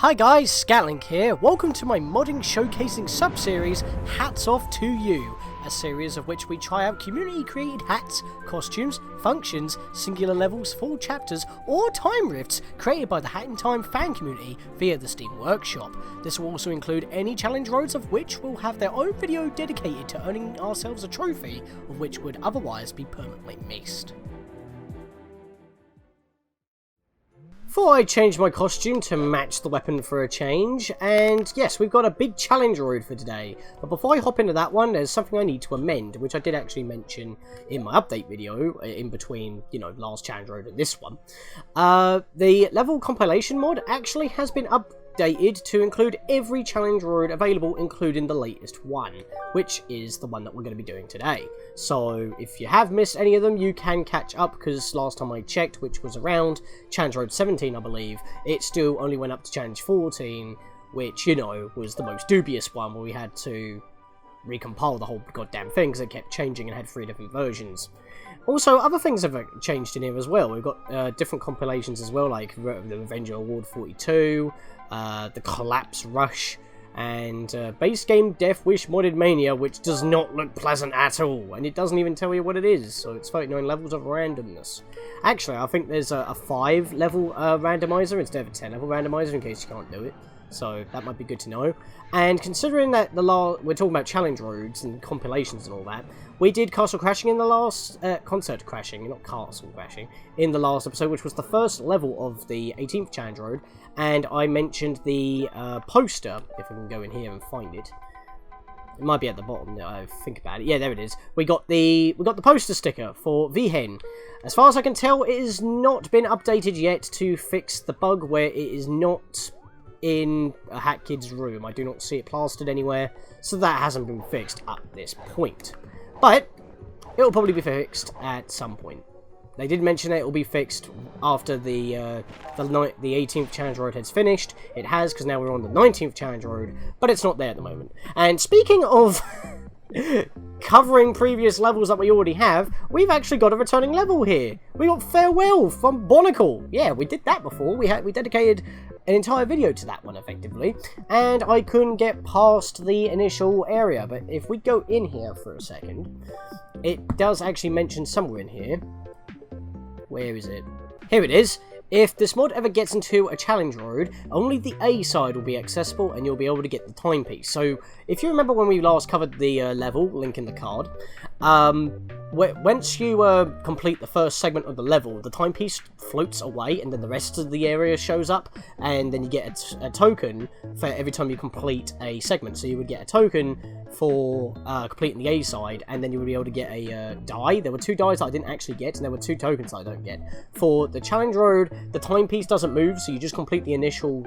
Hi guys, Scatlink here. Welcome to my modding showcasing sub-series, Hats Off to You, a series of which we try out community-created hats, costumes, functions, singular levels, full chapters, or time rifts created by the Hat in Time fan community via the Steam Workshop. This will also include any challenge roads of which will have their own video dedicated to earning ourselves a trophy of which would otherwise be permanently missed. Thought I'd change my costume to match the weapon for a change, and yes, we've got a big challenge road for today. But before I hop into that one, there's something I need to amend, which I did actually mention in my update video, in between, last challenge road and this one. The level compilation mod actually has been updated to include every challenge road available, including the latest one, which is the one that we're going to be doing today. So if you have missed any of them, you can catch up, because last time I checked, which was around challenge road 17 I believe, it still only went up to challenge 14, which, was the most dubious one, where we had to recompile the whole goddamn thing because it kept changing and had 3 different versions. Also, other things have changed in here as well. We've got different compilations as well, like the Avenger Award 42, the Collapse Rush, and Base Game Death Wish Modded Mania, which does not look pleasant at all, and it doesn't even tell you what it is, so it's 39 levels of randomness. Actually, I think there's a 5 level randomizer instead of a 10 level randomizer, in case you can't do it. So that might be good to know. And considering that we're talking about challenge roads and compilations and all that, we did Castle Crashing in the last Concert Crashing, not Castle Crashing, in the last episode, which was the first level of the 18th challenge road. And I mentioned the poster, if I can go in here and find it. It might be at the bottom now I think about it. Yeah, there it is. We got the poster sticker for Vihen. As far as I can tell, it has not been updated yet to fix the bug where it is not in a Hat Kid's room. I do not see it plastered anywhere, so that hasn't been fixed at this point. But it will probably be fixed at some point. They did mention that it will be fixed after the 18th challenge road has finished. It has, because now we're on the 19th challenge road, but it's not there at the moment. And speaking of covering previous levels that we already have, we've actually got a returning level here. We got Farewell from Bonicle. Yeah, we did that before. We dedicated an entire video to that one, effectively, and I couldn't get past the initial area. But if we go in here for a second, it does actually mention somewhere in here. Where is it? Here it is. If this mod ever gets into a challenge road, only the A side will be accessible and you'll be able to get the timepiece. So, if you remember when we last covered the level, link in the card, once you complete the first segment of the level, the timepiece floats away and then the rest of the area shows up, and then you get a token for every time you complete a segment. So you would get a token for completing the A side, and then you would be able to get a die. There were 2 dies that I didn't actually get, and there were 2 tokens that I don't get. For the challenge road, the timepiece doesn't move, so you just complete the initial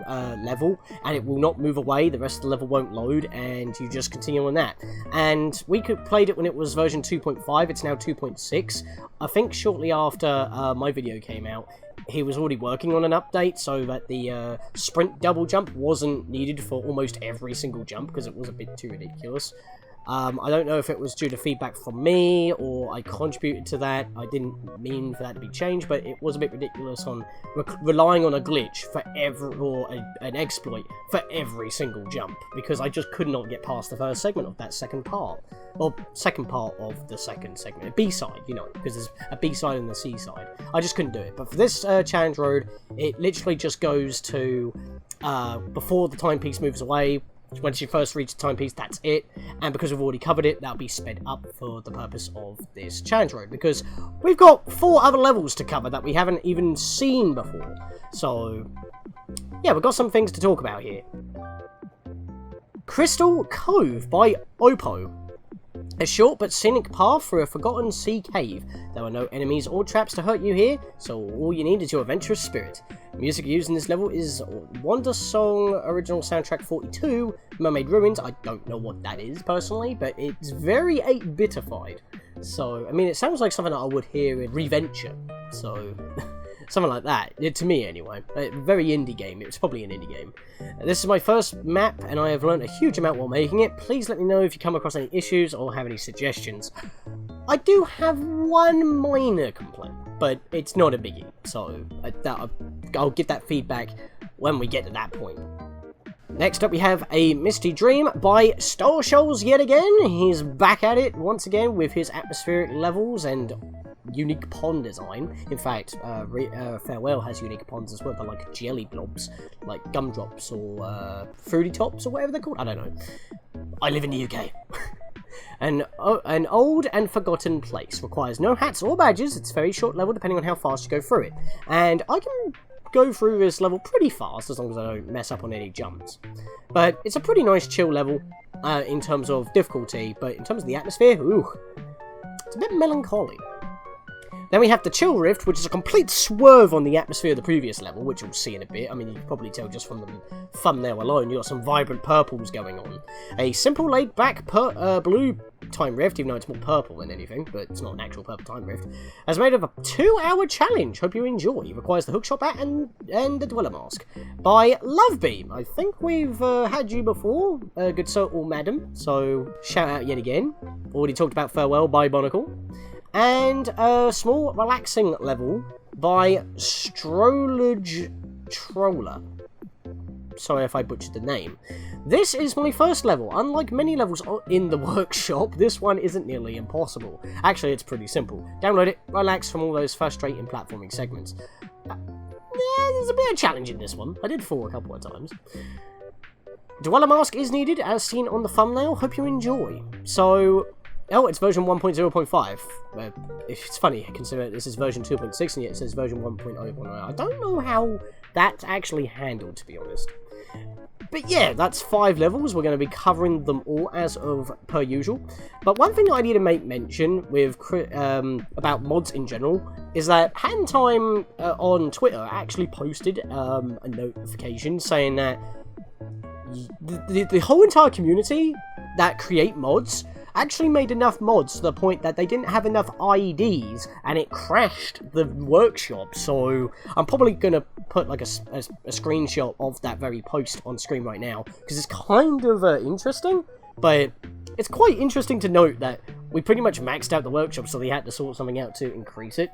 level, and it will not move away. The rest of the level won't load, and you just continue on that. And we played it when it was version 2.5, it's now 2.6. I think shortly after my video came out, he was already working on an update so that the sprint double jump wasn't needed for almost every single jump, because it was a bit too ridiculous. I don't know if it was due to feedback from me or I contributed to that. I didn't mean for that to be changed, but it was a bit ridiculous on relying on a glitch for an exploit for every single jump, because I just could not get past the first segment of that second part. Or second part of the second segment, a B-side, because there's a B-side and a C-side. I just couldn't do it. But for this challenge road, it literally just goes to before the timepiece moves away. Once you first reach the timepiece, that's it. And because we've already covered it, that'll be sped up for the purpose of this challenge road, because we've got 4 other levels to cover that we haven't even seen before. So, yeah, we've got some things to talk about here. Crystal Cove by Oppo. A short but scenic path through a forgotten sea cave. There are no enemies or traps to hurt you here, so all you need is your adventurous spirit. The music used in this level is Wonder Song Original Soundtrack 42, Mermaid Ruins. I don't know what that is, personally, but it's very 8-bitified. So, I mean, it sounds like something that I would hear in Reventure, so something like that, to me anyway. A very indie game. It's probably an indie game. This is my first map, and I have learned a huge amount while making it. Please let me know if you come across any issues or have any suggestions. I do have one minor complaint, but it's not a biggie, so I'll give that feedback when we get to that point. Next up we have a Misty Dream by Star Shoals yet again. He's back at it once again with his atmospheric levels and unique pond design. In fact, Farewell has unique ponds as well. They're like jelly blobs, like gumdrops or fruity tops or whatever they're called. I don't know. I live in the UK. An old and forgotten place. Requires no hats or badges. It's a very short level depending on how fast you go through it. And I can go through this level pretty fast as long as I don't mess up on any jumps. But it's a pretty nice chill level in terms of difficulty, but in terms of the atmosphere, ooh, it's a bit melancholy. Then we have the Chill Rift, which is a complete swerve on the atmosphere of the previous level, which you'll see in a bit. I mean, you can probably tell just from the thumbnail alone, you've got some vibrant purples going on. A simple laid-back blue time rift, even though it's more purple than anything, but it's not an actual purple time rift, as made of a 2-hour challenge. Hope you enjoy. It requires the hookshot bat and the Dweller Mask. By Lovebeam. I think we've had you before, good sir or madam, so shout out yet again. Already talked about Farewell by Monocle. And a small relaxing level by Strolage Troller. Sorry if I butchered the name. This is my first level. Unlike many levels in the workshop, this one isn't nearly impossible. Actually, it's pretty simple. Download it, relax from all those frustrating platforming segments. Yeah, there's a bit of challenge in this one. I did fall a couple of times. Dweller Mask is needed, as seen on the thumbnail. Hope you enjoy. So... oh, it's version 1.0.5. It's funny, considering this is version 2.6 and yet it says version 1.0.0. I don't know how that's actually handled, to be honest. But yeah, that's 5 levels. We're going to be covering them all as of per usual. But one thing I need to make mention with about mods in general is that Handtime on Twitter actually posted a notification saying that the whole entire community that create mods actually made enough mods to the point that they didn't have enough IEDs and it crashed the workshop. So I'm probably going to put like a screenshot of that very post on screen right now because it's kind of interesting, but it's quite interesting to note that we pretty much maxed out the workshop, so they had to sort something out to increase it.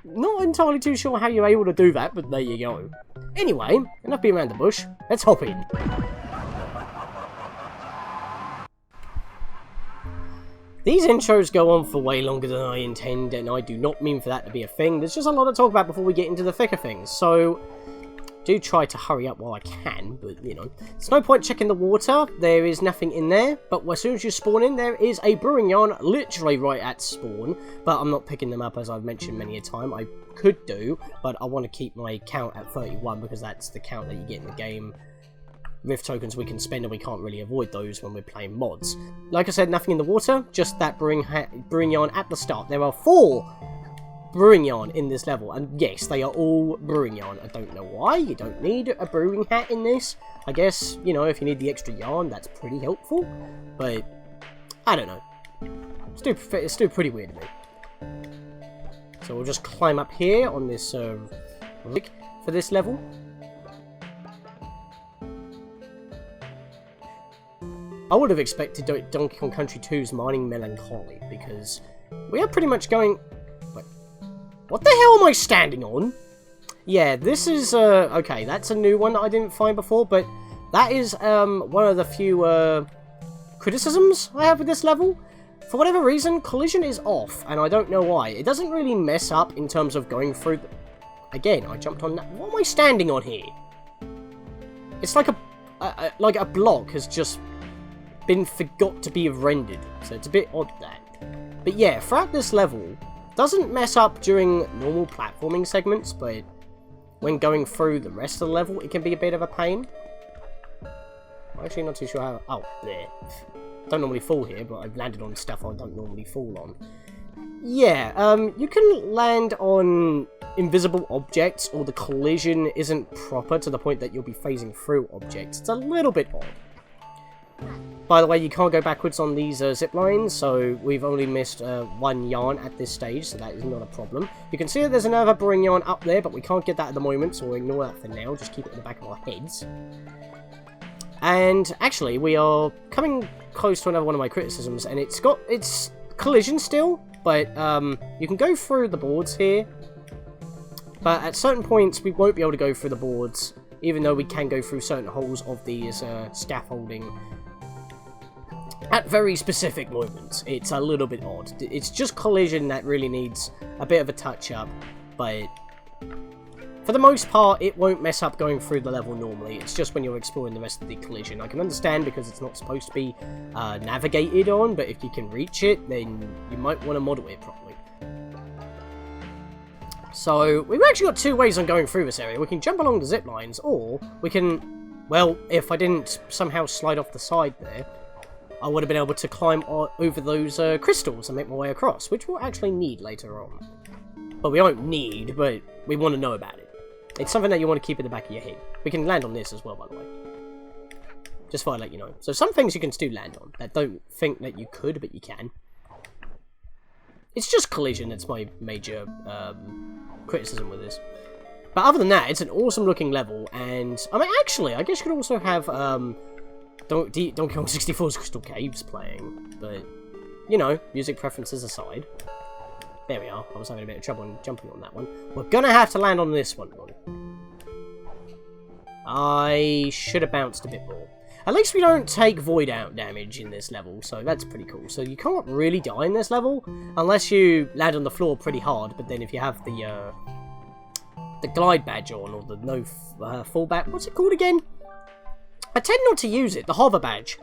Not entirely too sure how you're able to do that, but there you go. Anyway, enough being around the bush, let's hop in. These intros go on for way longer than I intend, and I do not mean for that to be a thing. There's just a lot to talk about before we get into the thick of things, so do try to hurry up while I can, but, you know. There's no point checking the water. There is nothing in there, but as soon as you spawn in, there is a brewing yarn literally right at spawn, but I'm not picking them up, as I've mentioned many a time. I could do, but I want to keep my count at 31, because that's the count that you get in the game. Rift tokens we can spend, and we can't really avoid those when we're playing mods. Like I said, nothing in the water, just that brewing yarn at the start. There are 4 brewing yarn in this level, and yes, they are all brewing yarn. I don't know why. You don't need a brewing hat in this. I guess, you know, if you need the extra yarn, that's pretty helpful, but I don't know. It's still pretty weird to me. So we'll just climb up here on this rig for this level. I would have expected Donkey Kong Country 2's Mining Melancholy, because we are pretty much going... Wait, what the hell am I standing on? Yeah, this is, okay, that's a new one that I didn't find before, but that is, one of the few, criticisms I have with this level. For whatever reason, collision is off, and I don't know why. It doesn't really mess up in terms of going through... Again, I jumped on that... What am I standing on here? It's like a block has just... been forgot to be rendered, so it's a bit odd that. But yeah, throughout this level, doesn't mess up during normal platforming segments, but when going through the rest of the level, it can be a bit of a pain. I'm actually not too sure how... Oh, there. Don't normally fall here, but I've landed on stuff I don't normally fall on. Yeah, you can land on invisible objects, or the collision isn't proper to the point that you'll be phasing through objects. It's a little bit odd. By the way, you can't go backwards on these zip lines, so we've only missed 1 yarn at this stage, so that is not a problem. You can see that there's another brewing yarn up there, but we can't get that at the moment, so we'll ignore that for now, just keep it in the back of our heads. And actually, we are coming close to another one of my criticisms, and it's collision still, but you can go through the boards here, but at certain points we won't be able to go through the boards even though we can go through certain holes of these scaffolding at very specific moments. It's a little bit odd. It's just collision that really needs a bit of a touch-up, but for the most part, it won't mess up going through the level normally. It's just when you're exploring the rest of the collision. I can understand because it's not supposed to be navigated on, but if you can reach it, then you might want to model it properly. So, we've actually got two ways on going through this area. We can jump along the zip lines, or we can, well, if I didn't somehow slide off the side there, I would have been able to climb over those crystals and make my way across, which we'll actually need later on. Well, we don't need, but we want to know about it. It's something that you want to keep in the back of your head. We can land on this as well, by the way. Just thought I'd let you know. So some things you can still land on. I don't think that you could, but you can. It's just collision that's my major criticism with this. But other than that, it's an awesome looking level, and I mean, actually, I guess you could also have Donkey Kong 64's Crystal Caves playing, but you know, music preferences aside. There we are. I was having a bit of trouble jumping on that one. We're gonna have to land on this one, though. I should have bounced a bit more. At least we don't take void out damage in this level, so that's pretty cool. So you can't really die in this level unless you land on the floor pretty hard. But then if you have the glide badge on, or the no fallback, what's it called again? I tend not to use it. The hover badge.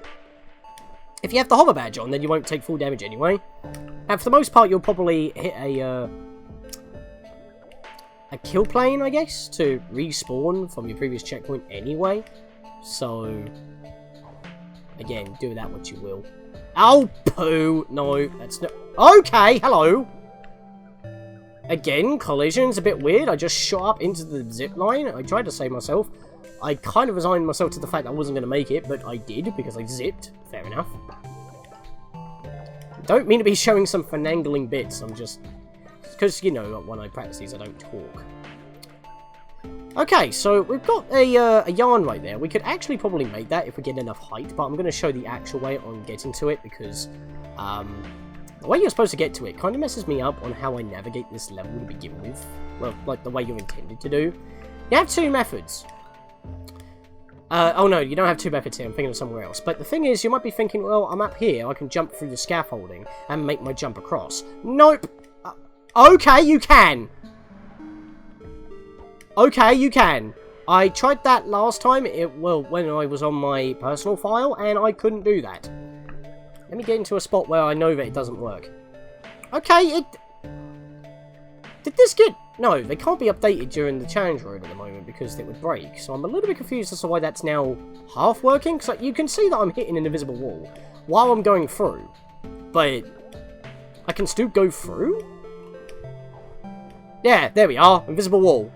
If you have the hover badge on, then you won't take full damage anyway. And for the most part, you'll probably hit a kill plane, I guess, to respawn from your previous checkpoint anyway. So, again, do that what you will. Oh, poo! No, that's not... Okay, hello! Again, collision's a bit weird. I just shot up into the zip line. I tried to save myself. I kind of resigned myself to the fact that I wasn't going to make it, but I did, because I zipped. Fair enough. Don't mean to be showing some finagling bits, I'm just... Because, you know, when I practice these, I don't talk. Okay, so we've got a yarn right there. We could actually probably make that if we get enough height, but I'm going to show the actual way on getting to it, because the way you're supposed to get to it kind of messes me up on how I navigate this level to begin with. Well, like the way you're intended to do. You have two methods. Oh no, you don't have two methods here, I'm thinking of somewhere else. But the thing is, you might be thinking, well, I'm up here, I can jump through the scaffolding and make my jump across. Nope! Okay, you can! Okay, you can. I tried that last time, well, when I was on my personal file, and I couldn't do that. Let me get into a spot where I know that it doesn't work. Okay, did this get... No, they can't be updated during the challenge road at the moment because it would break. So I'm a little bit confused as to why that's now half working. Because you can see that I'm hitting an invisible wall while I'm going through. But I can still go through? Yeah, there we are. Invisible wall.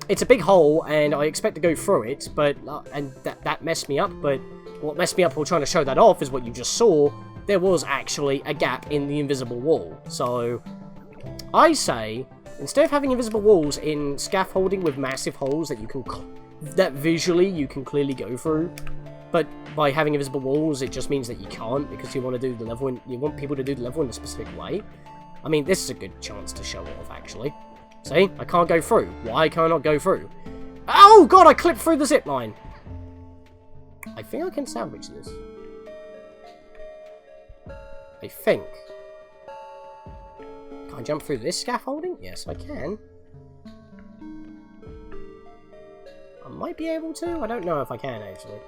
It's a big hole and I expect to go through it. But and that messed me up. But what messed me up while trying to show that off is what you just saw. There was actually a gap in the invisible wall. So... I say, instead of having invisible walls in scaffolding with massive holes that visually you can clearly go through, but by having invisible walls, it just means that you can't because you want to do the level you want people to do the level in a specific way. I mean, this is a good chance to show off, actually. See, I can't go through. Why can't I go through? Oh god, I clipped through the zip line. I think I can salvage this. I think. Can I jump through this scaffolding? Yes, I can. I might be able to. I don't know if I can, actually.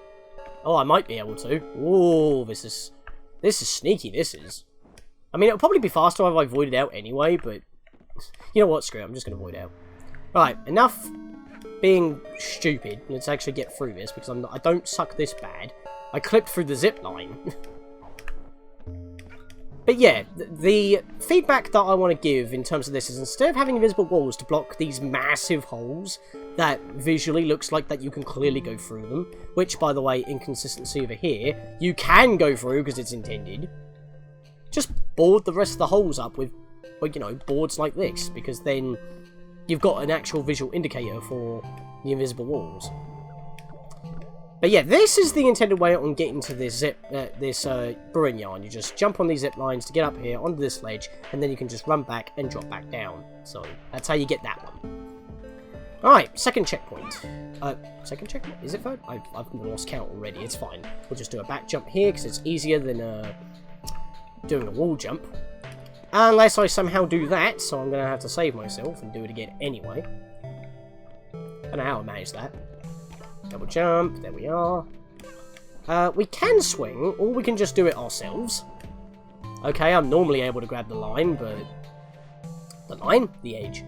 Oh, I might be able to. Ooh, this is sneaky, this is. I mean, it'll probably be faster if I void it out anyway, but... You know what, screw it, I'm just going to void out. Right, enough being stupid. Let's actually get through this, because I don't suck this bad. I clipped through the zip line. But yeah, the feedback that I want to give in terms of this is instead of having invisible walls to block these massive holes that visually looks like that you can clearly go through them, which, by the way, inconsistency over here, you can go through because it's intended, just board the rest of the holes up with, well, you know, boards like this, because then you've got an actual visual indicator for the invisible walls. But yeah, this is the intended way on getting to this brewing yarn. You just jump on these zip lines to get up here onto this ledge, and then you can just run back and drop back down. So that's how you get that one. Alright, second checkpoint. Second checkpoint? Is it third? I've lost count already, it's fine. We'll just do a back jump here, because it's easier than doing a wall jump. Unless I somehow do that, so I'm going to have to save myself and do it again anyway. I don't know how I managed that. Double jump, there we are. We can swing, or we can just do it ourselves. Okay, I'm normally able to grab the line, but... The edge.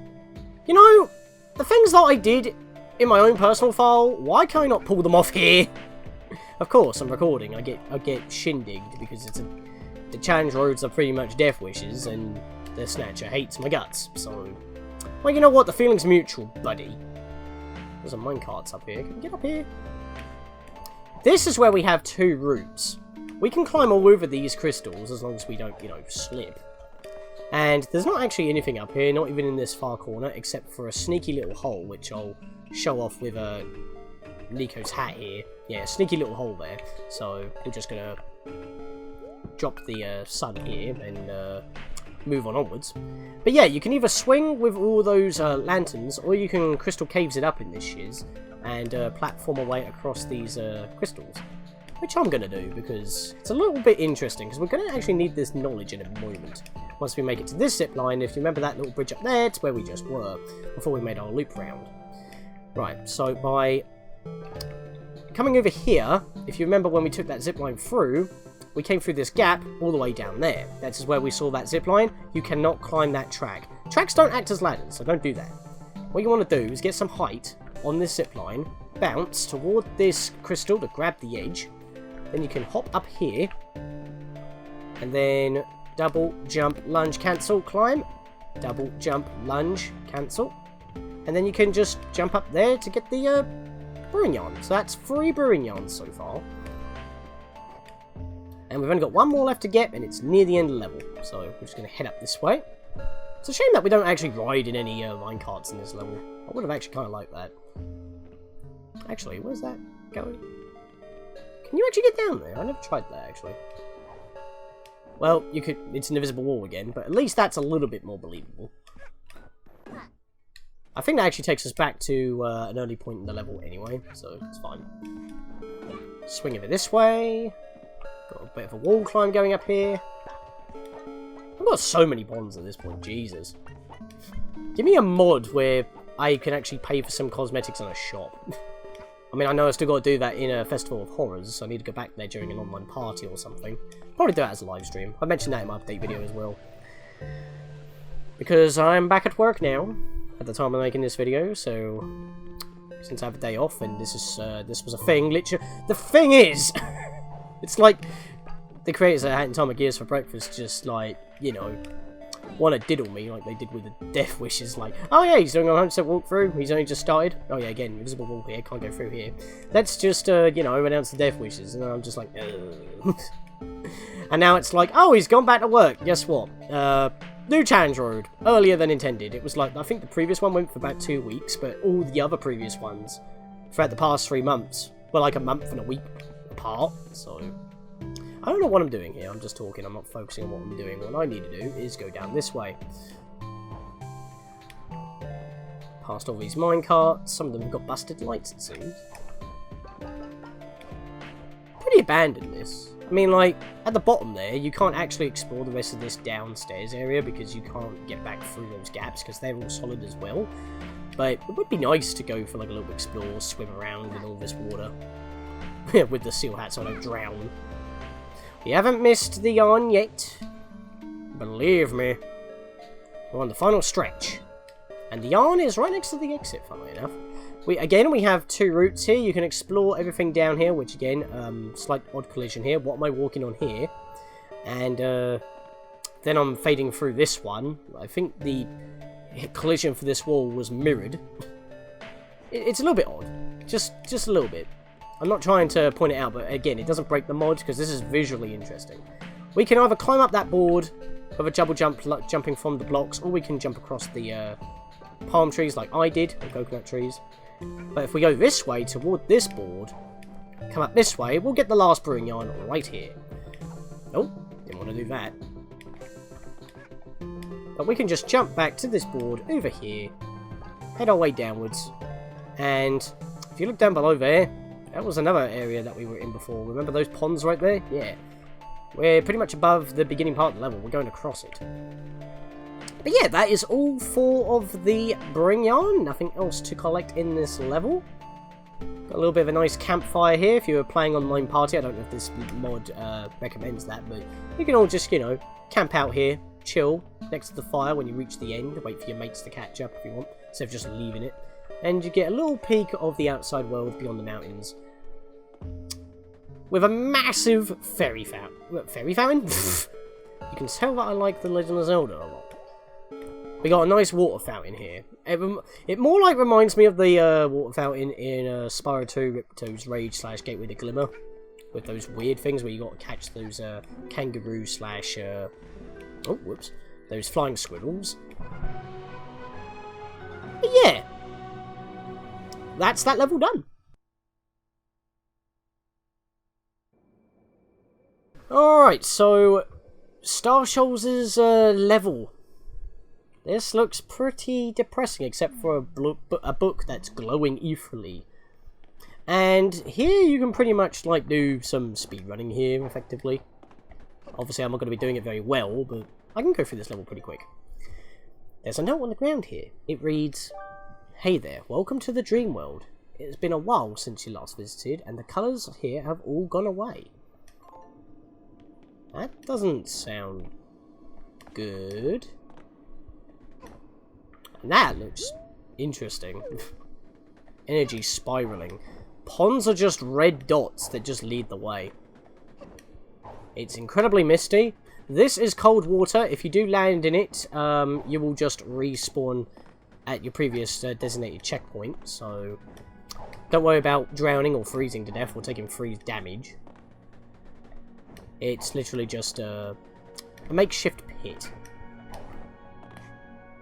You know, the things that I did in my own personal file, why can I not pull them off here? Of course, I'm recording. I get shindigged because the challenge roads are pretty much death wishes, and the Snatcher hates my guts. So, well, you know what? The feeling's mutual, buddy. There's a minecart up here. Can we get up here? This is where we have two routes. We can climb all over these crystals as long as we don't, you know, slip. And there's not actually anything up here, not even in this far corner, except for a sneaky little hole, which I'll show off with Nico's hat here. Yeah, sneaky little hole there. So we're just gonna drop the sun here and move on onwards. But yeah, you can either swing with all those lanterns, or you can crystal caves it up in this shiz and platform away across these crystals. Which I'm going to do, because it's a little bit interesting, because we're going to actually need this knowledge in a moment. Once we make it to this zip line, if you remember that little bridge up there, it's where we just were, before we made our loop round. Right, so by coming over here, if you remember when we took that zip line through, we came through this gap all the way down there. That is where we saw that zip line. You cannot climb that track. Tracks don't act as ladders, so don't do that. What you want to do is get some height on this zip line, bounce toward this crystal to grab the edge. Then you can hop up here, and then double jump, lunge, cancel, climb, double jump, lunge, cancel, and then you can just jump up there to get the brewing yarn. So that's 3 brewing yarns so far, and we've only got 1 more left to get, and it's near the end of the level. So we're just going to head up this way. It's a shame that we don't actually ride in any minecarts in this level. I would have actually kind of liked that. Actually, where's that going? Can you actually get down there? I never tried that, actually. Well, you could. It's an invisible wall again, but at least that's a little bit more believable. I think that actually takes us back to an early point in the level anyway, so it's fine. Swing over this way. Got a bit of a wall climb going up here. I've got so many bonds at this point, Jesus. Give me a mod where I can actually pay for some cosmetics in a shop. I mean, I know I still got to do that in a Festival of Horrors, so I need to go back there during an online party or something. Probably do that as a live stream. I mentioned that in my update video as well. Because I'm back at work now, at the time of making this video, so... Since I have a day off, and this was a thing, literally... The thing is! It's like... The creators of Hat and Atomic Gears for breakfast just, like, you know... want to diddle me like they did with the death wishes, like, oh yeah, he's doing a 100% walkthrough, he's only just started, oh yeah, again, invisible wall here, can't go through here, let's just, you know, announce the death wishes, and I'm just like, ugh. And now it's like, oh, he's gone back to work, guess what, new challenge road, earlier than intended. It was like, I think the previous one went for about 2 weeks, but all the other previous ones, throughout the past 3 months, were like a month and a week apart, so... I don't know what I'm doing here, I'm just talking, I'm not focusing on what I'm doing. What I need to do is go down this way. Past all these minecarts, some of them have got busted lights, it seems. Pretty abandoned, this. I mean, like, at the bottom there, you can't actually explore the rest of this downstairs area because you can't get back through those gaps because they're all solid as well. But it would be nice to go for like a little explore, swim around in all this water. With the seal hat so I don't drown. We haven't missed the yarn yet. Believe me. We're on the final stretch. And the yarn is right next to the exit, funnily enough. We have 2 routes here. You can explore everything down here, which again, slight odd collision here. What am I walking on here? And then I'm fading through this one. I think the collision for this wall was mirrored. It's a little bit odd. Just a little bit. I'm not trying to point it out, but again, it doesn't break the mod because this is visually interesting. We can either climb up that board with a double jump, jumping from the blocks, or we can jump across the palm trees like I did, or coconut trees. But if we go this way toward this board, come up this way, we'll get the last brewing yarn right here. Oh, didn't want to do that. But we can just jump back to this board over here, head our way downwards, And if you look down below there, that was another area that we were in before. Remember those ponds right there? Yeah. We're pretty much above the beginning part of the level. We're going across it. But yeah, that is all 4 of the Bring Yarn. Nothing else to collect in this level. Got a little bit of a nice campfire here if you were playing online party. I don't know if this mod recommends that, but you can all just, you know, camp out here, chill next to the fire when you reach the end. Wait for your mates to catch up if you want, instead of just leaving it. And you get a little peek of the outside world beyond the mountains. With a massive fairy fountain. Fairy fountain? You can tell that I like The Legend of Zelda a lot. We got a nice water fountain here. It more like reminds me of the water fountain in Spyro 2 Ripto's Rage / Gateway to Glimmer. With those weird things where you got to catch those kangaroo / oh, whoops. Those flying squirrels. But yeah. That's that level done. Alright, so Star Shoals' level. This looks pretty depressing, except for a book that's glowing ethereally. And here you can pretty much like do some speedrunning here, effectively. Obviously I'm not going to be doing it very well, but I can go through this level pretty quick. There's a note on the ground here. It reads, "Hey there, welcome to the dream world. It has been a while since you last visited, and the colours here have all gone away." That doesn't sound good. And that looks interesting. Energy spiraling. Ponds are just red dots that just lead the way. It's incredibly misty. This is cold water. If you do land in it, you will just respawn at your previous designated checkpoint. So don't worry about drowning or freezing to death or taking freeze damage. It's literally just a makeshift pit.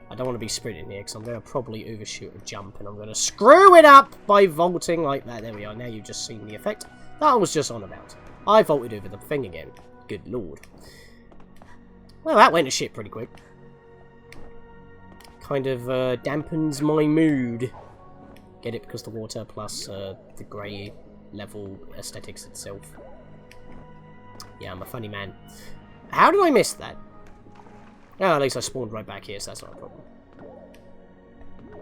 I don't want to be sprinting here because I'm going to probably overshoot a jump and I'm going to screw it up by vaulting like that. There we are. Now you've just seen the effect that I was just on about. I vaulted over the thing again. Good lord. Well, that went to shit pretty quick. Kind of dampens my mood. Get it because the water plus the grey level aesthetics itself. Yeah, I'm a funny man. How did I miss that? Oh, at least I spawned right back here, so that's not a problem.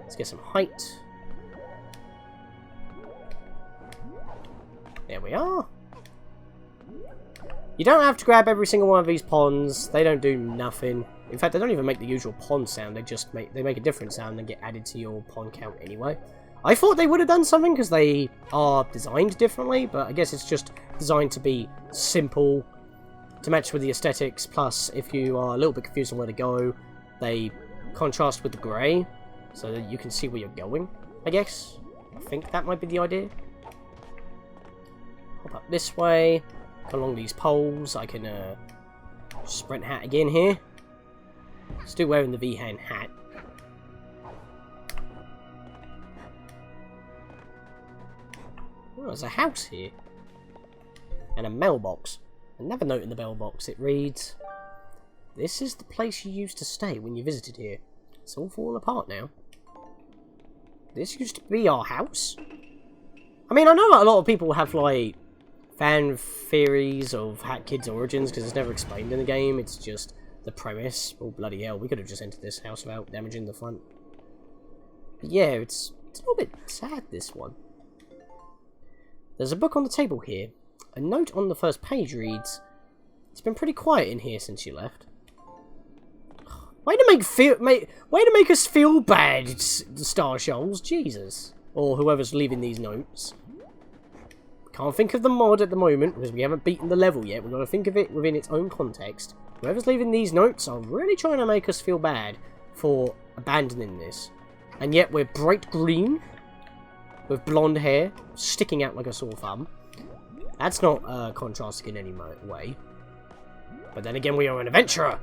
Let's get some height. There we are. You don't have to grab every single one of these ponds. They don't do nothing. In fact, they don't even make the usual pond sound. They just make a different sound and get added to your pond count anyway. I thought they would have done something because they are designed differently, but I guess it's just designed to be simple, to match with the aesthetics, plus if you are a little bit confused on where to go, they contrast with the grey, so that you can see where you're going, I guess. I think that might be the idea. Hop up this way, along these poles. I can sprint hat again here. Still wearing the V-hand hat. Oh, there's a house here. And a mailbox. Another note in the mailbox. It reads, "This is the place you used to stay when you visited here. It's all falling apart now. This used to be our house?" I mean, I know that a lot of people have, like, fan theories of Hat Kid's origins, because it's never explained in the game. It's just the premise. Oh, bloody hell. We could have just entered this house without damaging the front. But yeah, it's a little bit sad, this one. There's a book on the table here. A note on the first page reads, "It's been pretty quiet in here since you left." Way to make us feel bad, Star Shoals, Jesus. Or whoever's leaving these notes. Can't think of the mod at the moment because we haven't beaten the level yet. We've got to think of it within its own context. Whoever's leaving these notes are really trying to make us feel bad for abandoning this. And yet we're bright green with blonde hair sticking out like a sore thumb. That's not contrasting in any way. But then again, we are an adventurer.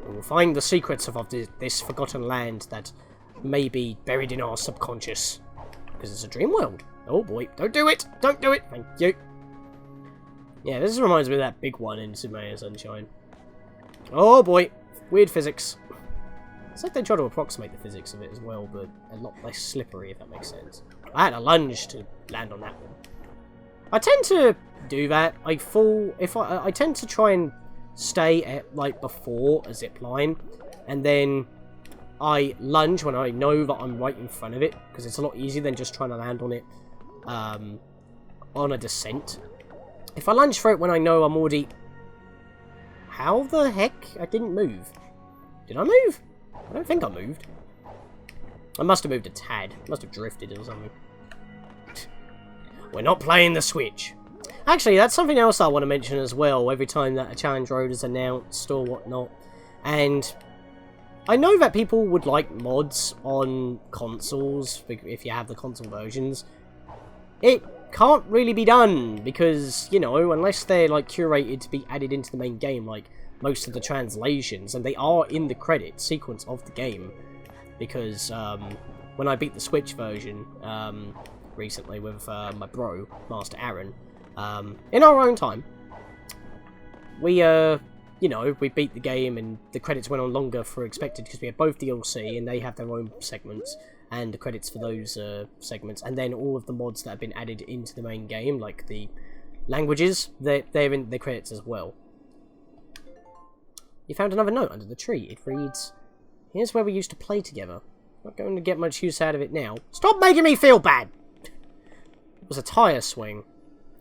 We will find the secrets of this forgotten land that may be buried in our subconscious. Because it's a dream world. Oh boy, don't do it! Don't do it! Thank you. Yeah, this reminds me of that big one in Super Mario Sunshine. Oh boy, weird physics. It's like they try to approximate the physics of it as well, but a lot less slippery, if that makes sense. I had a lunge to land on that one. I tend to do that. I fall... I tend to try and stay at, like, before a zip line, and then I lunge when I know that I'm right in front of it, because it's a lot easier than just trying to land on it on a descent. If I lunge for it when I know I'm already... How the heck? I didn't move. Did I move? I don't think I moved. I must have moved a tad. Must have drifted or something. We're not playing the Switch. Actually, that's something else I want to mention as well, every time that a challenge road is announced or whatnot. And I know that people would like mods on consoles, if you have the console versions. It can't really be done, because, you know, unless they're, like, curated to be added into the main game, like most of the translations, and they are in the credit sequence of the game. Because, when I beat the Switch version, recently with my bro, Master Aaron, in our own time, we, you know, we beat the game and the credits went on longer for expected because we had both DLC and they have their own segments and the credits for those segments, and then all of the mods that have been added into the main game, like the languages, they're in the credits as well. You found another note under the tree. It reads, "Here's where we used to play together. Not going to get much use out of it now. Stop making me feel bad!" It was a tyre swing.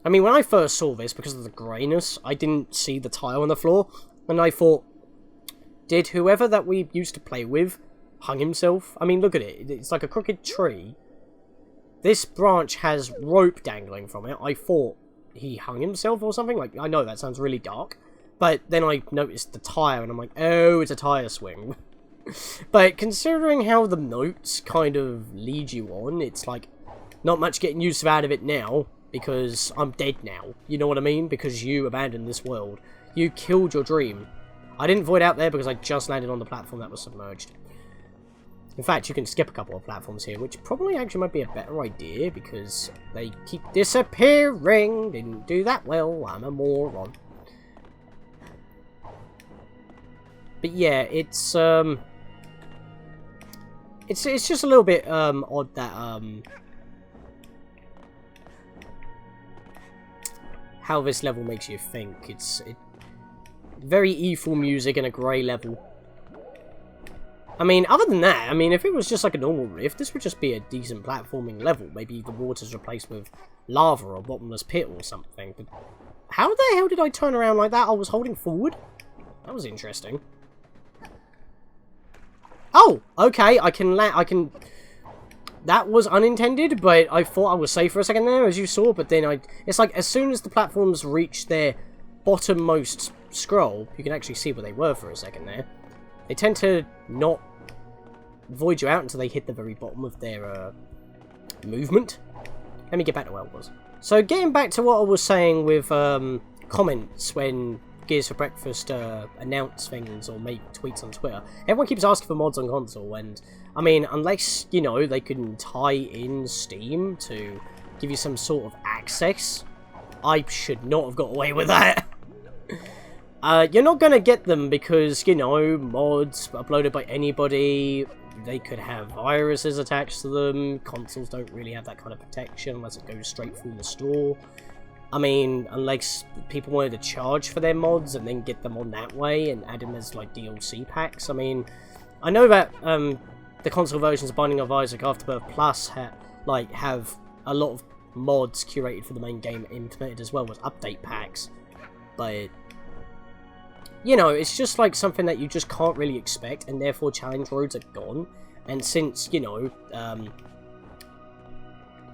I mean, when I first saw this, because of the greyness, I didn't see the tyre on the floor, and I thought, did whoever that we used to play with hung himself? I mean, look at it. It's like a crooked tree. This branch has rope dangling from it. I thought he hung himself or something. Like, I know that sounds really dark, but then I noticed the tyre, and I'm like, oh, it's a tyre swing. But considering how the notes kind of lead you on, it's like, not much getting use out of it now, because I'm dead now. You know what I mean? Because you abandoned this world. You killed your dream. I didn't void out there because I just landed on the platform that was submerged. In fact, you can skip a couple of platforms here, which probably actually might be a better idea, because they keep disappearing. Didn't do that well. I'm a moron. But yeah, it's just a little bit odd that how this level makes you think. It's very evil music and a grey level. I mean, other than that, I mean, if it was just like a normal rift, this would just be a decent platforming level. Maybe the water's replaced with lava or a bottomless pit or something. But how the hell did I turn around like that? I was holding forward? That was interesting. Oh, okay, I can that was unintended, but I thought I was safe for a second there, as you saw, but then it's like, as soon as the platforms reach their bottommost scroll, you can actually see where they were for a second there. They tend to not void you out until they hit the very bottom of their movement. Let me get back to where I was. So, getting back to what I was saying with comments when Gears for Breakfast announce things or make tweets on Twitter. Everyone keeps asking for mods on console, and I mean, unless, you know, they can tie in Steam to give you some sort of access, I should not have got away with that. You're not going to get them because, you know, mods uploaded by anybody, they could have viruses attached to them. Consoles don't really have that kind of protection unless it goes straight through the store. I mean, unless people wanted to charge for their mods and then get them on that way and add them as, like, DLC packs. I mean, I know that the console versions of Binding of Isaac Afterbirth Plus have a lot of mods curated for the main game implemented as well as update packs. But, you know, it's just, like, something that you just can't really expect, and therefore challenge roads are gone. And since, you know,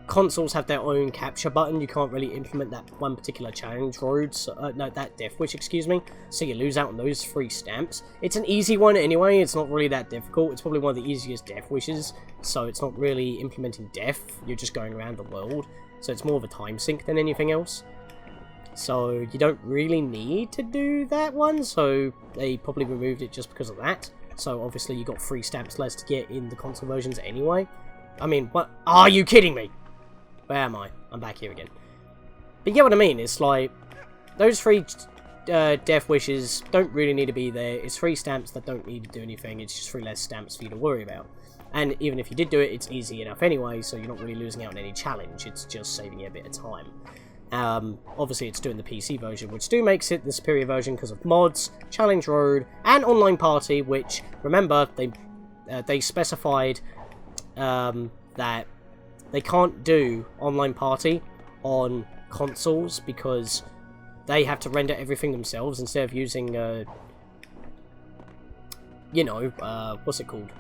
consoles have their own capture button, you can't really implement that one particular challenge road, that death wish, excuse me, so you lose out on those free stamps. It's an easy one anyway, it's not really that difficult, it's probably one of the easiest death wishes, so it's not really implementing death, you're just going around the world, so it's more of a time sink than anything else. So you don't really need to do that one, so they probably removed it just because of that. So obviously you got free stamps less to get in the console versions anyway. I mean, what? Are you kidding me? Where am I? I'm back here again. But you get what I mean, it's like, those free death wishes don't really need to be there. It's 3 stamps that don't need to do anything. It's just 3 less stamps for you to worry about. And even if you did do it, it's easy enough anyway, so you're not really losing out on any challenge. It's just saving you a bit of time. Obviously, it's doing the PC version, which makes it the superior version because of mods, challenge road, and online party. Which, remember, they specified that they can't do online party on consoles because they have to render everything themselves instead of using, what's it called?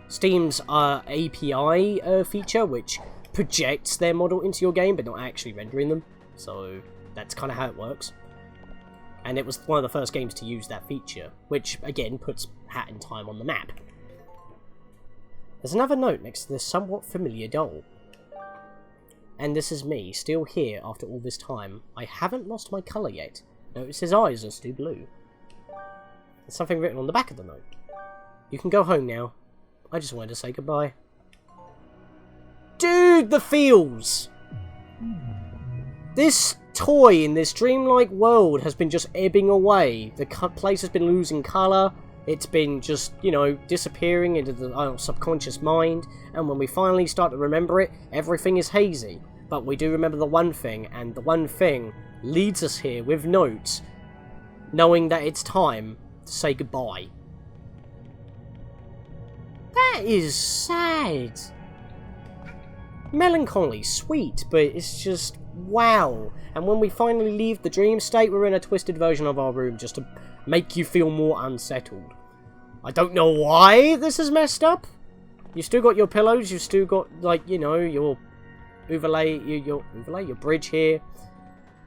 Steam's API feature, which projects their model into your game, but not actually rendering them. So that's kind of how it works. And it was one of the first games to use that feature, which, again, puts Hat in Time on the map. There's another note next to this somewhat familiar doll. And this is me, still here after all this time. I haven't lost my colour yet. Notice his eyes are still blue. There's something written on the back of the note. You can go home now. I just wanted to say goodbye. Dude, the feels! This toy in this dreamlike world has been just ebbing away. The place has been losing colour. It's been just, disappearing into the subconscious mind. And when we finally start to remember it, everything is hazy. But we do remember the one thing, and the one thing leads us here with notes, knowing that it's time to say goodbye. That is sad. Melancholy, sweet, but it's just wow. And when we finally leave the dream state, we're in a twisted version of our room just to make you feel more unsettled. I don't know why this is messed up. You've still got your pillows, you've still got, your overlay, your bridge here.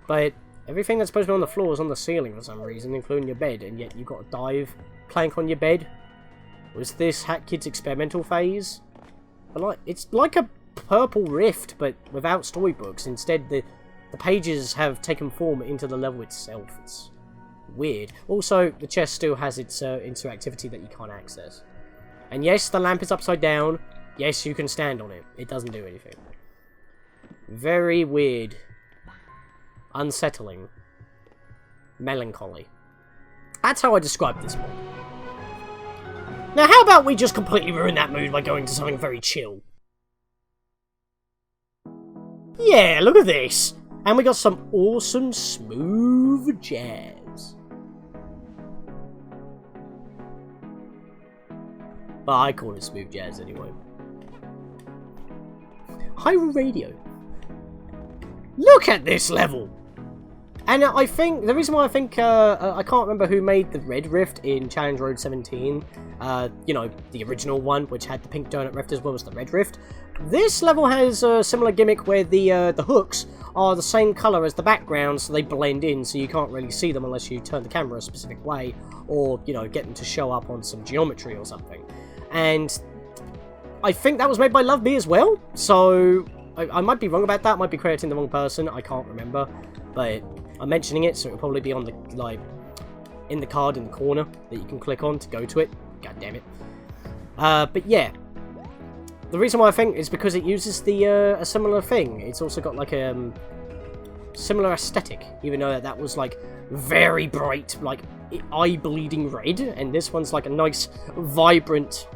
But everything that's supposed to be on the floor is on the ceiling for some reason, including your bed, and yet you've got a dive plank on your bed. Was this Hat Kid's experimental phase? But it's like a purple rift, but without storybooks. Instead, the pages have taken form into the level itself. It's weird. Also, the chest still has its interactivity that you can't access. And yes, the lamp is upside down. Yes, you can stand on it. It doesn't do anything. Very weird. Unsettling. Melancholy. That's how I describe this one. Now, how about we just completely ruin that mood by going to something very chill? Yeah, look at this! And we got some awesome smooth jazz. Well, I call it smooth jazz anyway. Hyrule Radio. Look at this level! And I think, the reason why I think, I can't remember who made the Red Rift in Challenge Road 17, the original one, which had the pink donut rift as well as the Red Rift. This level has a similar gimmick where the hooks are the same colour as the background, so they blend in, so you can't really see them unless you turn the camera a specific way, or, get them to show up on some geometry or something. And I think that was made by Love Me as well, so I might be wrong about that, I might be crediting the wrong person, I can't remember, but I'm mentioning it, so it'll probably be on the, in the card in the corner that you can click on to go to it. God damn it. But yeah. The reason why I think is because it uses a similar thing. It's also got, similar aesthetic, even though that was, very bright, eye-bleeding red, and this one's, a nice, vibrant,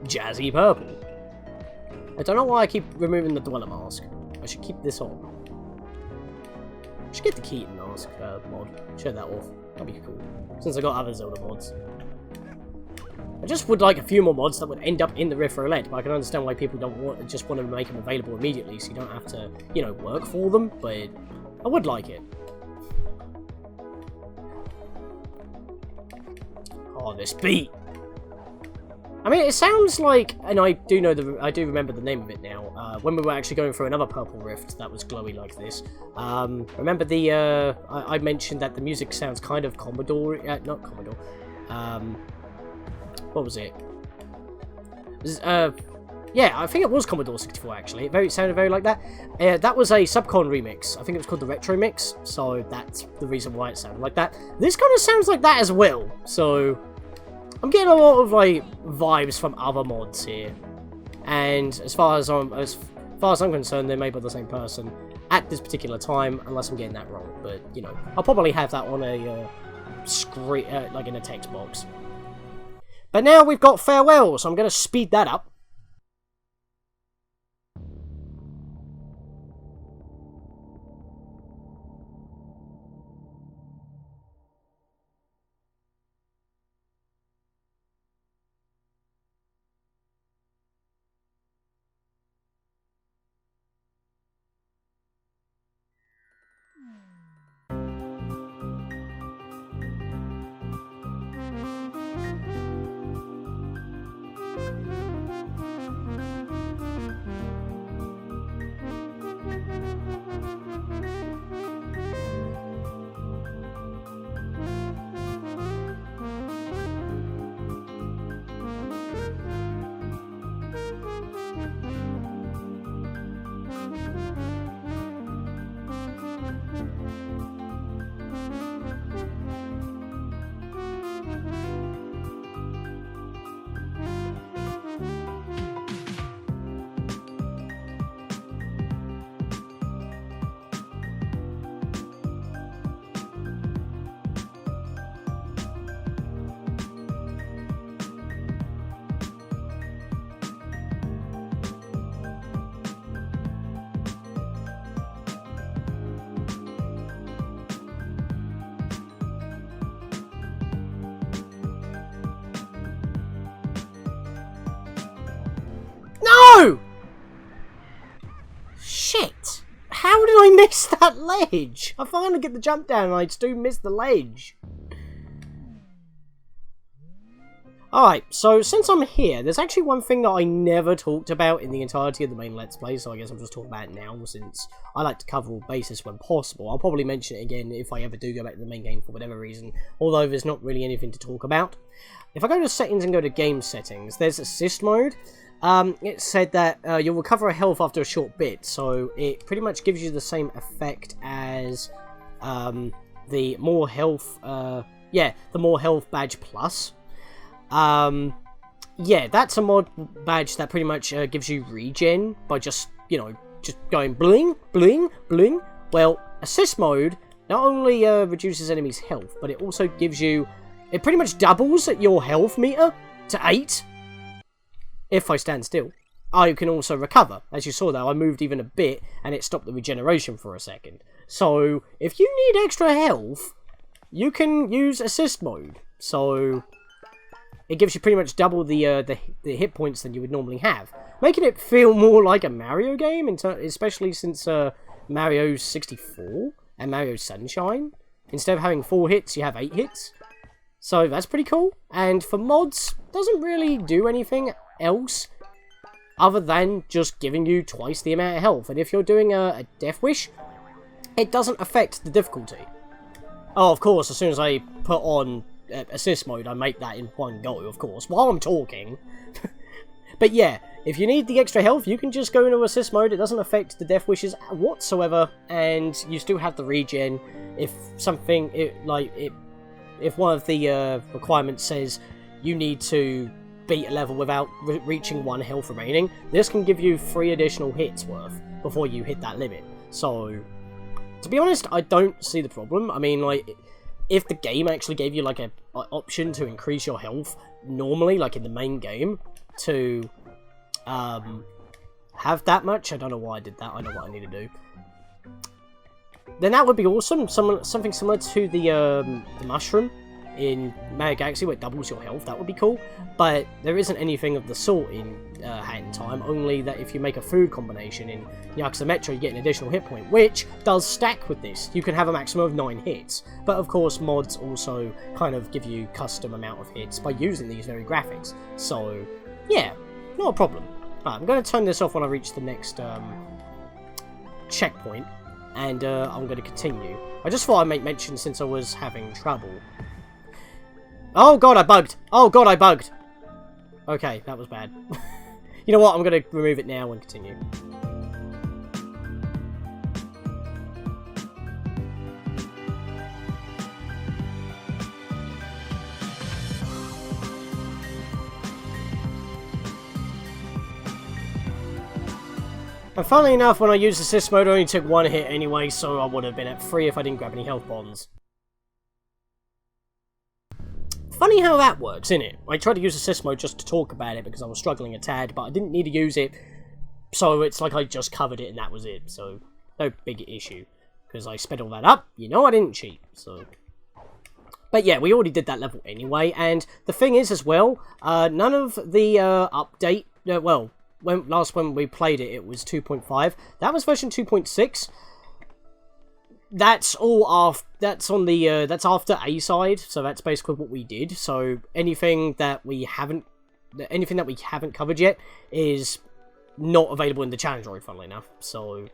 jazzy purple. I don't know why I keep removing the Dweller Mask. I should keep this on. I should get the Keaton Mask mod. Show that off. That'd be cool. Since I got other Zelda mods. I just would like a few more mods that would end up in the Rift Roulette, but I can understand why people just want to make them available immediately, so you don't have to, work for them, but I would like it. Oh, this beat! I mean, it sounds like, and I do remember the name of it now, when we were actually going through another Purple Rift that was glowy like this. Remember I mentioned that the music sounds kind of Commodore, not Commodore, what was it? Yeah, I think it was Commodore 64 actually, it sounded very like that. That was a Subcon remix, I think it was called the Retro Mix, so that's the reason why it sounded like that. This kind of sounds like that as well, so I'm getting a lot of vibes from other mods here, and as far as I'm concerned, they're made by the same person. at this particular time, unless I'm getting that wrong. But, you know, I'll probably have that on a screen, like in a text box. But now we've got farewell, so I'm going to speed that up. No! Shit! How did I miss that ledge? I finally get the jump down and I still miss the ledge. Alright, so since I'm here, there's actually one thing that I never talked about in the entirety of the main Let's Play, so I guess I'm just talking about it now, since I like to cover all bases when possible. I'll probably mention it again if I ever do go back to the main game for whatever reason, although there's not really anything to talk about. If I go to settings and go to game settings, there's assist mode. It said that you'll recover a health after a short bit, so it pretty much gives you the same effect as the more health, the more health badge plus. Yeah, that's a mod badge that pretty much gives you regen by just, you know, just going bling, bling, bling. Well, assist mode not only reduces enemies' health, but it also gives you, it pretty much doubles your health meter to 8. If I stand still. I can also recover. As you saw though, I moved even a bit and it stopped the regeneration for a second. So, if you need extra health, you can use assist mode. So, it gives you pretty much double the hit points than you would normally have. Making it feel more like a Mario game, especially since Mario 64 and Mario Sunshine. Instead of having 4 hits, you have 8 hits. So, that's pretty cool. And for mods, doesn't really do anything else other than just giving you twice the amount of health. And if you're doing a death wish, it doesn't affect the difficulty. Oh, of course, as soon as I put on assist mode, I make that in one go, of course, while I'm talking. But yeah, if you need the extra health, you can just go into assist mode. It doesn't affect the death wishes whatsoever, and you still have the regen. If something, if one of the requirements says you need to beat a level without reaching 1 health remaining, this can give you 3 additional hits worth before you hit that limit. So, to be honest, I don't see the problem. I mean, like, if the game actually gave you, like, an option to increase your health normally, like in the main game, to have that much, I don't know why I did that, I know what I need to do, then that would be awesome. Something similar to the mushroom in Mario Galaxy where it doubles your health, that would be cool. But there isn't anything of the sort in Hat in Time, only that if you make a food combination in Yakuza Metro, you get an additional hit point, which does stack with this. You can have a maximum of 9 hits, but of course mods also kind of give you custom amount of hits by using these very graphics. So, yeah, not a problem. Right, I'm going to turn this off when I reach the next checkpoint, and I'm going to continue. I just thought I'd make mention since I was having trouble. Oh god, I bugged! Oh god, I bugged! Okay, that was bad. You know what, I'm going to remove it now and continue. And funnily enough, when I used assist mode, I only took 1 hit anyway, so I would have been at 3 if I didn't grab any health bonds. Funny how that works, isn't it? I tried to use assist mode just to talk about it because I was struggling a tad, but I didn't need to use it, so it's like I just covered it and that was it, so no big issue. Because I sped all that up, you know I didn't cheat, so... But yeah, we already did that level anyway, and the thing is as well, none of the update, well, when we played it, it was 2.5. That was version 2.6. That's all off. That's on the that's after A side, so that's basically what we did. So anything that we haven't covered yet is not available in the challenge road, funnily enough. So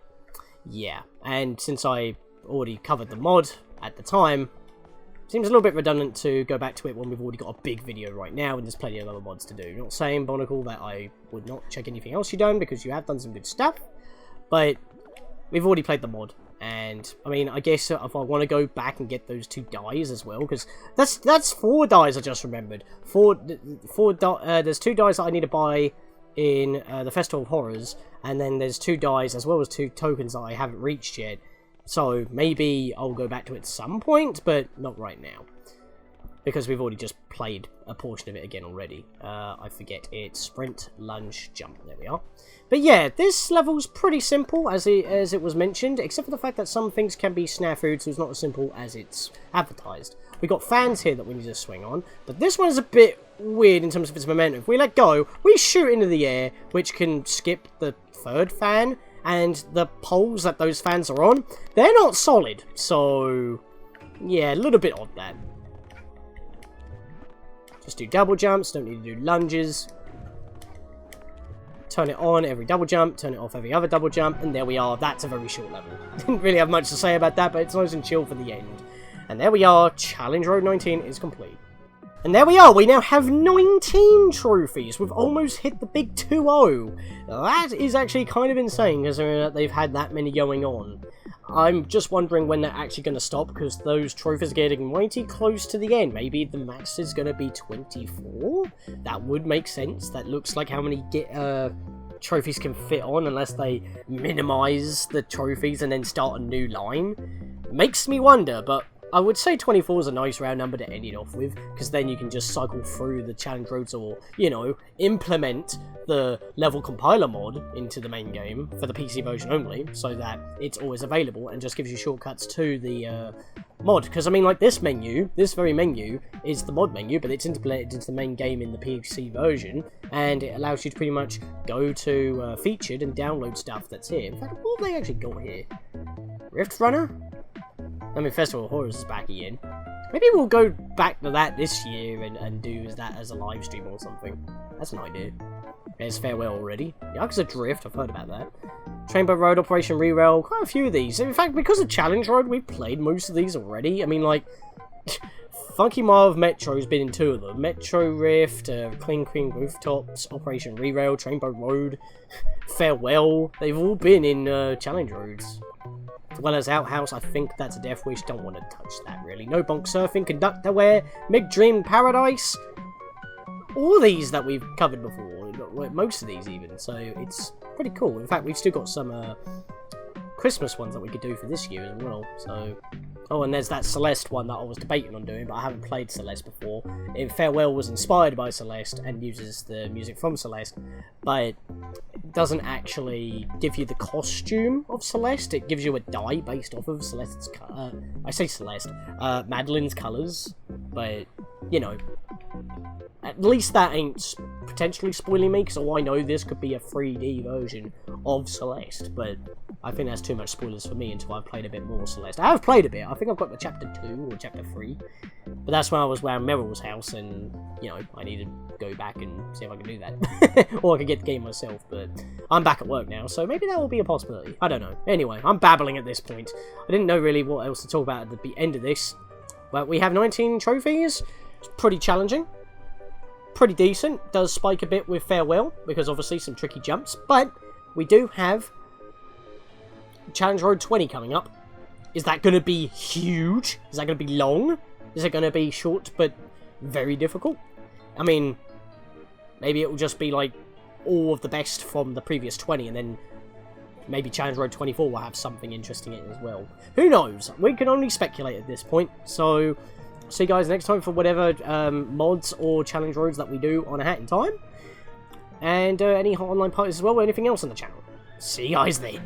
yeah, and since I already covered the mod at the time, seems a little bit redundant to go back to it when we've already got a big video right now and there's plenty of other mods to do. Not saying, Bonicle, that I would not check anything else you've done, because you have done some good stuff, but we've already played the mod. And, I mean, I guess if I want to go back and get those 2 dies as well, because that's 4 dies I just remembered. There's 2 dies that I need to buy in the Festival of Horrors, and then there's 2 dies as well as 2 tokens that I haven't reached yet. So, maybe I'll go back to it at some point, but not right now. Because we've already just played a portion of it again already. I forget, it's sprint, lunge, jump. There we are. But yeah, this level's pretty simple, as it was mentioned, except for the fact that some things can be snafu'd, so it's not as simple as it's advertised. We got fans here that we need to swing on, but this one is a bit weird in terms of its momentum. If we let go, we shoot into the air, which can skip the 3rd fan, and the poles that those fans are on, they're not solid, so yeah, a little bit odd that. Just do double jumps, don't need to do lunges. Turn it on every double jump, turn it off every other double jump, and there we are. That's a very short level. Didn't really have much to say about that, but it's nice and chill for the end. And there we are, Challenge Road 19 is complete. And there we are, we now have 19 trophies. We've almost hit the big 2-0. That is actually kind of insane, considering that they've had that many going on. I'm just wondering when they're actually going to stop, because those trophies are getting mighty close to the end. Maybe the max is going to be 24? That would make sense. That looks like how many trophies can fit on, unless they minimize the trophies and then start a new line. Makes me wonder, but I would say 24 is a nice round number to end it off with, because then you can just cycle through the challenge roads or, you know, implement the level compiler mod into the main game for the PC version only, so that it's always available and just gives you shortcuts to the mod. Because, I mean, like, this menu, this very menu, is the mod menu, but it's integrated into the main game in the PC version, and it allows you to pretty much go to Featured and download stuff that's here. In fact, what have they actually got here? Rift Runner? I mean, Festival of Horrors is back again. Maybe we'll go back to that this year and do that as a live stream or something. That's an idea. There's Farewell already. Yakuza Drift, I've heard about that. Trainbow Road, Operation Rerail, quite a few of these. In fact, because of Challenge Road, we've played most of these already. I mean, like, Funky Marv Metro's been in 2 of them. Metro Rift, Clean Queen Rooftops, Operation Rerail, Trainbow Road, Farewell. They've all been in Challenge Roads. As well as Outhouse, I think that's a Death Wish. Don't want to touch that, really. No Bonk Surfing, Conductor Wear, Mig Dream Paradise. All these that we've covered before. Most of these, even. So, it's pretty cool. In fact, we've still got some Christmas ones that we could do for this year as well. So, oh, and there's that Celeste one that I was debating on doing, but I haven't played Celeste before. Farewell was inspired by Celeste and uses the music from Celeste, but it doesn't actually give you the costume of Celeste. It gives you a die based off of Celeste's I say Celeste, Madeline's colours, but, you know, at least that ain't potentially spoiling me, because all I know this could be a 3D version of Celeste, but I think that's too much spoilers for me until I've played a bit more Celeste. I have played a bit. I think I've got to chapter 2 or chapter 3, but that's when I was around Meryl's house, and, you know, I need to go back and see if I can do that. Or I could get the game myself, but I'm back at work now, so maybe that will be a possibility. I don't know. Anyway, I'm babbling at this point. I didn't know really what else to talk about at the end of this, but we have 19 trophies. It's pretty challenging. Pretty decent. Does spike a bit with Farewell, because obviously some tricky jumps, but we do have Challenge Road 20 coming up. Is that going to be huge? Is that going to be long? Is it going to be short but very difficult? I mean, maybe it will just be like all of the best from the previous 20 and then Maybe Challenge Road 24 will have something interesting in it as well. Who knows? We can only speculate at this point. So, see you guys next time for whatever mods or challenge roads that we do on A Hat in Time. And any online parties as well, or anything else on the channel. See you guys then.